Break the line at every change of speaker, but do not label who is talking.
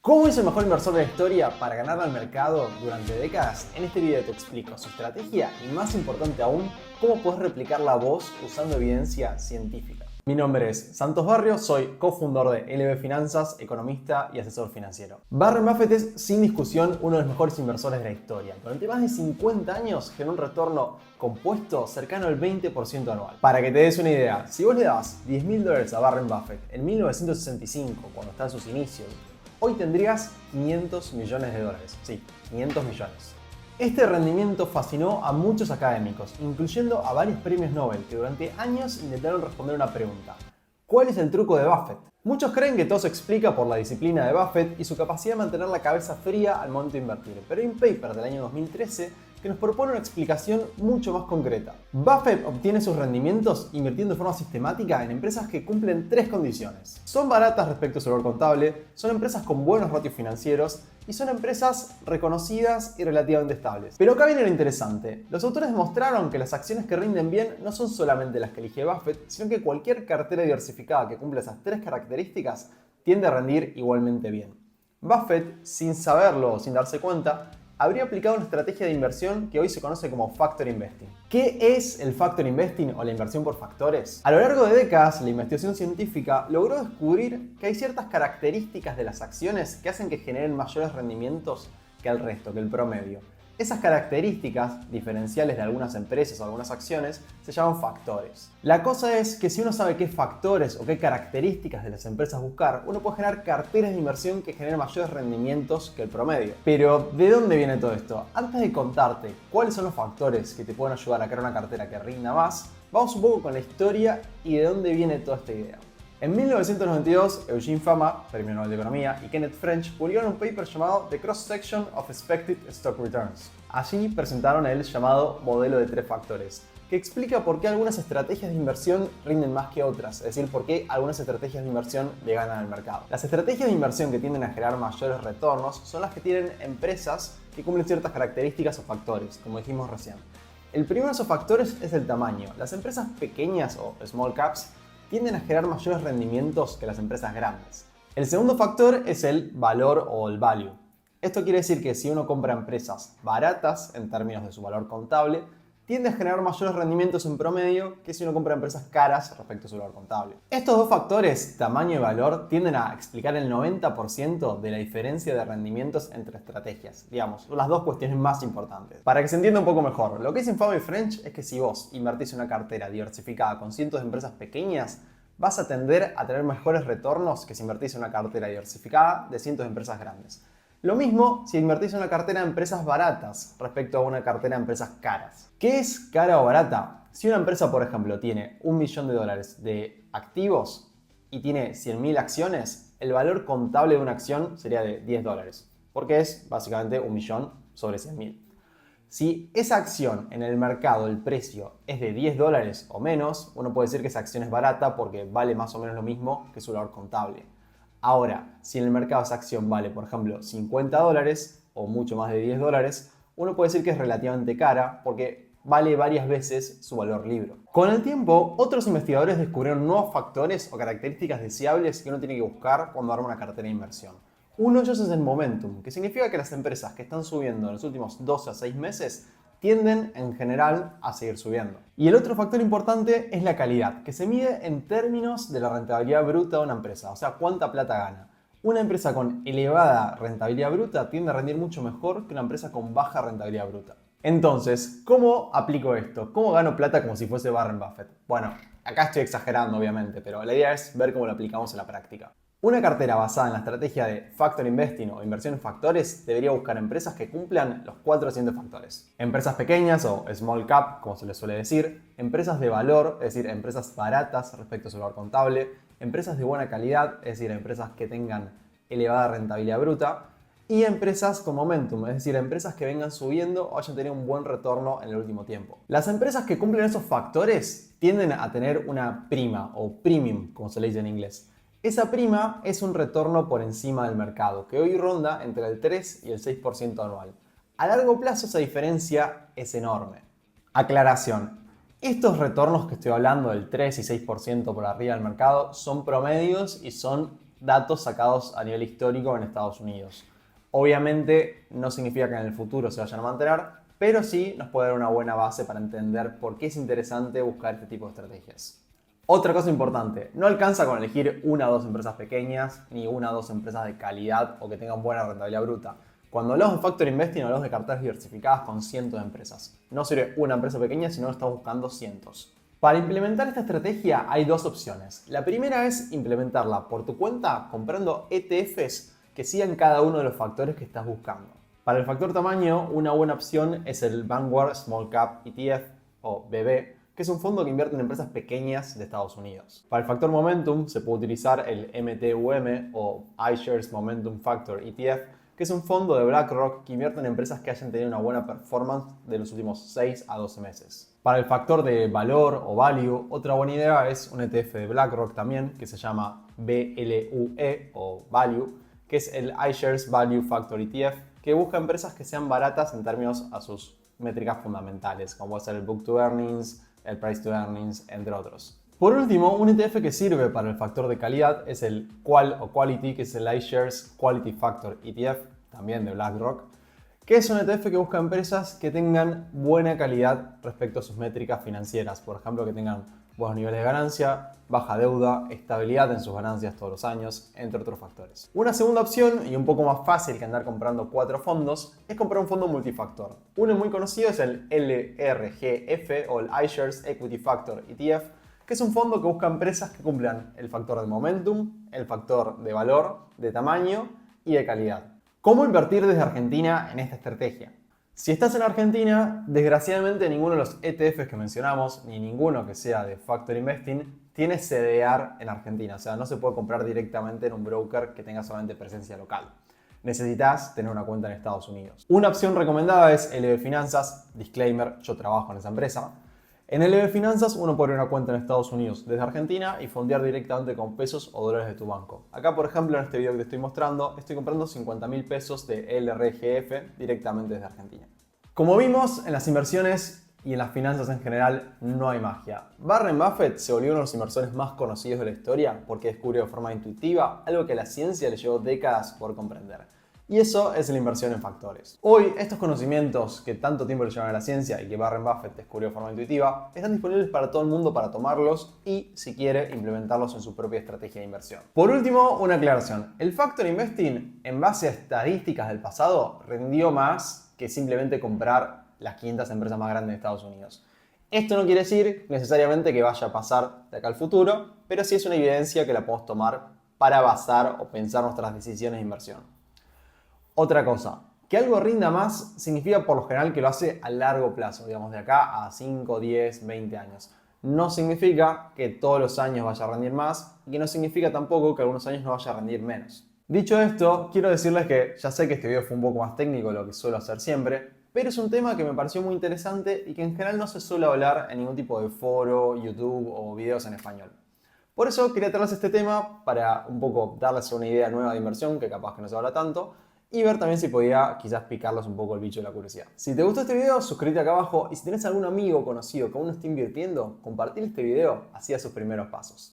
¿Cómo es el mejor inversor de la historia para ganar al mercado durante décadas? En este video te explico su estrategia y, más importante aún, cómo puedes replicar la voz usando evidencia científica. Mi nombre es Santos Barrios, soy cofundador de LB Finanzas, economista y asesor financiero. Warren Buffett es, sin discusión, uno de los mejores inversores de la historia. Durante más de 50 años generó un retorno compuesto cercano al 20% anual. Para que te des una idea, si vos le dabas $10.000 a Warren Buffett en 1965, cuando está en sus inicios, hoy tendrías 500 millones de dólares. Sí, 500 millones. Este rendimiento fascinó a muchos académicos, incluyendo a varios premios Nobel que durante años intentaron responder una pregunta: ¿cuál es el truco de Buffett? Muchos creen que todo se explica por la disciplina de Buffett y su capacidad de mantener la cabeza fría al momento de invertir, pero hay un paper del año 2013 que nos propone una explicación mucho más concreta. Buffett obtiene sus rendimientos invirtiendo de forma sistemática en empresas que cumplen tres condiciones. Son baratas respecto a su valor contable, son empresas con buenos ratios financieros y son empresas reconocidas y relativamente estables. Pero acá viene lo interesante. Los autores demostraron que las acciones que rinden bien no son solamente las que elige Buffett, sino que cualquier cartera diversificada que cumpla esas tres características tiende a rendir igualmente bien. Buffett, sin saberlo o sin darse cuenta, habría aplicado una estrategia de inversión que hoy se conoce como Factor Investing. ¿Qué es el Factor Investing o la inversión por factores? A lo largo de décadas, la investigación científica logró descubrir que hay ciertas características de las acciones que hacen que generen mayores rendimientos que el resto, que el promedio. Esas características, diferenciales de algunas empresas o algunas acciones, se llaman factores. La cosa es que si uno sabe qué factores o qué características de las empresas buscar, uno puede generar carteras de inversión que generen mayores rendimientos que el promedio. Pero, ¿de dónde viene todo esto? Antes de contarte cuáles son los factores que te pueden ayudar a crear una cartera que rinda más, vamos un poco con la historia y de dónde viene toda esta idea. En 1992, Eugene Fama, premio Nobel de Economía, y Kenneth French publicaron un paper llamado The Cross Section of Expected Stock Returns. Allí presentaron el llamado modelo de tres factores, que explica por qué algunas estrategias de inversión rinden más que otras, es decir, por qué algunas estrategias de inversión le ganan al mercado. Las estrategias de inversión que tienden a generar mayores retornos son las que tienen empresas que cumplen ciertas características o factores, como dijimos recién. El primero de esos factores es el tamaño. Las empresas pequeñas o small caps tienden a generar mayores rendimientos que las empresas grandes. El segundo factor es el valor o el value. Esto quiere decir que si uno compra empresas baratas en términos de su valor contable, tiende a generar mayores rendimientos en promedio que si uno compra empresas caras respecto a su valor contable. Estos dos factores, tamaño y valor, tienden a explicar el 90% de la diferencia de rendimientos entre estrategias. Digamos, son las dos cuestiones más importantes. Para que se entienda un poco mejor, lo que dicen Fama y French es que si vos invertís en una cartera diversificada con cientos de empresas pequeñas, vas a tender a tener mejores retornos que si invertís en una cartera diversificada de cientos de empresas grandes. Lo mismo si invertís en una cartera de empresas baratas respecto a una cartera de empresas caras. ¿Qué es cara o barata? Si una empresa, por ejemplo, tiene $1 millón de activos y tiene 100.000 acciones, el valor contable de una acción sería de $10, porque es básicamente 1 millón sobre 100.000. Si esa acción en el mercado, el precio es de $10 o menos, uno puede decir que esa acción es barata porque vale más o menos lo mismo que su valor contable. Ahora, si en el mercado esa acción vale, por ejemplo, $50 o mucho más de $10, uno puede decir que es relativamente cara porque vale varias veces su valor libro. Con el tiempo, otros investigadores descubrieron nuevos factores o características deseables que uno tiene que buscar cuando arma una cartera de inversión. Uno de ellos es el momentum, que significa que las empresas que están subiendo en los últimos 12 a 6 meses tienden en general a seguir subiendo. Y el otro factor importante es la calidad, que se mide en términos de la rentabilidad bruta de una empresa, o sea, cuánta plata gana. Una empresa con elevada rentabilidad bruta tiende a rendir mucho mejor que una empresa con baja rentabilidad bruta. Entonces, ¿cómo aplico esto? ¿Cómo gano plata como si fuese Warren Buffett? Bueno, acá estoy exagerando obviamente, pero la idea es ver cómo lo aplicamos en la práctica. Una cartera basada en la estrategia de Factor Investing o inversión en factores debería buscar empresas que cumplan los 4 siguientes factores. Empresas pequeñas o small cap, como se les suele decir, empresas de valor, es decir, empresas baratas respecto a su valor contable, empresas de buena calidad, es decir, empresas que tengan elevada rentabilidad bruta, y empresas con momentum, es decir, empresas que vengan subiendo o hayan tenido un buen retorno en el último tiempo. Las empresas que cumplen esos factores tienden a tener una prima o premium, como se le dice en inglés. Esa prima es un retorno por encima del mercado, que hoy ronda entre el 3 y el 6% anual. A largo plazo esa diferencia es enorme. Aclaración. Estos retornos que estoy hablando del 3 y 6% por arriba del mercado son promedios y son datos sacados a nivel histórico en Estados Unidos. Obviamente no significa que en el futuro se vayan a mantener, pero sí nos puede dar una buena base para entender por qué es interesante buscar este tipo de estrategias. Otra cosa importante, no alcanza con elegir una o dos empresas pequeñas, ni una o dos empresas de calidad o que tengan buena rentabilidad bruta. Cuando hablamos de Factor Investing hablamos de carteras diversificadas con cientos de empresas. No sirve una empresa pequeña, sino que estamos buscando cientos. Para implementar esta estrategia hay dos opciones. La primera es implementarla por tu cuenta comprando ETFs que sigan cada uno de los factores que estás buscando. Para el factor tamaño, una buena opción es el Vanguard Small Cap ETF o BB, que es un fondo que invierte en empresas pequeñas de Estados Unidos. Para el factor Momentum se puede utilizar el MTUM o iShares Momentum Factor ETF, que es un fondo de BlackRock que invierte en empresas que hayan tenido una buena performance de los últimos 6 a 12 meses. Para el factor de valor o value, otra buena idea es un ETF de BlackRock también, que se llama BLUE o Value, que es el iShares Value Factor ETF, que busca empresas que sean baratas en términos a sus métricas fundamentales, como puede ser el Book to Earnings, el Price to Earnings, entre otros. Por último, un ETF que sirve para el factor de calidad es el Qual o Quality, que es el iShares Quality Factor ETF, también de BlackRock, que es un ETF que busca empresas que tengan buena calidad respecto a sus métricas financieras. Por ejemplo, que tengan buenos niveles de ganancia, baja deuda, estabilidad en sus ganancias todos los años, entre otros factores. Una segunda opción, y un poco más fácil que andar comprando 4 fondos, es comprar un fondo multifactor. Uno muy conocido es el LRGF o el iShares Equity Factor ETF, que es un fondo que busca empresas que cumplan el factor de momentum, el factor de valor, de tamaño y de calidad. ¿Cómo invertir desde Argentina en esta estrategia? Si estás en Argentina, desgraciadamente ninguno de los ETFs que mencionamos, ni ninguno que sea de Factor Investing, tiene CDR en Argentina. O sea, no se puede comprar directamente en un broker que tenga solamente presencia local. Necesitas tener una cuenta en Estados Unidos. Una opción recomendada es LB Finanzas. Disclaimer, yo trabajo en esa empresa. En LB Finanzas uno puede abrir una cuenta en Estados Unidos desde Argentina y fondear directamente con pesos o dólares de tu banco. Acá, por ejemplo, en este video que te estoy mostrando, estoy comprando 50.000 pesos de LRGF directamente desde Argentina. Como vimos, en las inversiones y en las finanzas en general no hay magia. Warren Buffett se volvió uno de los inversores más conocidos de la historia porque descubrió de forma intuitiva algo que a la ciencia le llevó décadas por comprender. Y eso es la inversión en factores. Hoy, estos conocimientos que tanto tiempo le llevan a la ciencia y que Warren Buffett descubrió de forma intuitiva, están disponibles para todo el mundo para tomarlos y, si quiere, implementarlos en su propia estrategia de inversión. Por último, una aclaración. El Factor Investing, en base a estadísticas del pasado, rindió más que simplemente comprar las 500 empresas más grandes de Estados Unidos. Esto no quiere decir necesariamente que vaya a pasar de acá al futuro, pero sí es una evidencia que la podemos tomar para basar o pensar nuestras decisiones de inversión. Otra cosa, que algo rinda más significa por lo general que lo hace a largo plazo, digamos de acá a 5, 10, 20 años. No significa que todos los años vaya a rendir más y que no significa tampoco que algunos años no vaya a rendir menos. Dicho esto, quiero decirles que ya sé que este video fue un poco más técnico de lo que suelo hacer siempre, pero es un tema que me pareció muy interesante y que en general no se suele hablar en ningún tipo de foro, YouTube o videos en español. Por eso quería traerles este tema para un poco darles una idea nueva de inversión, que capaz que no se habla tanto, y ver también si podía quizás picarlos un poco el bicho de la curiosidad. Si te gustó este video, suscríbete acá abajo y si tenés algún amigo conocido que aún no esté invirtiendo, compartir este video así a sus primeros pasos.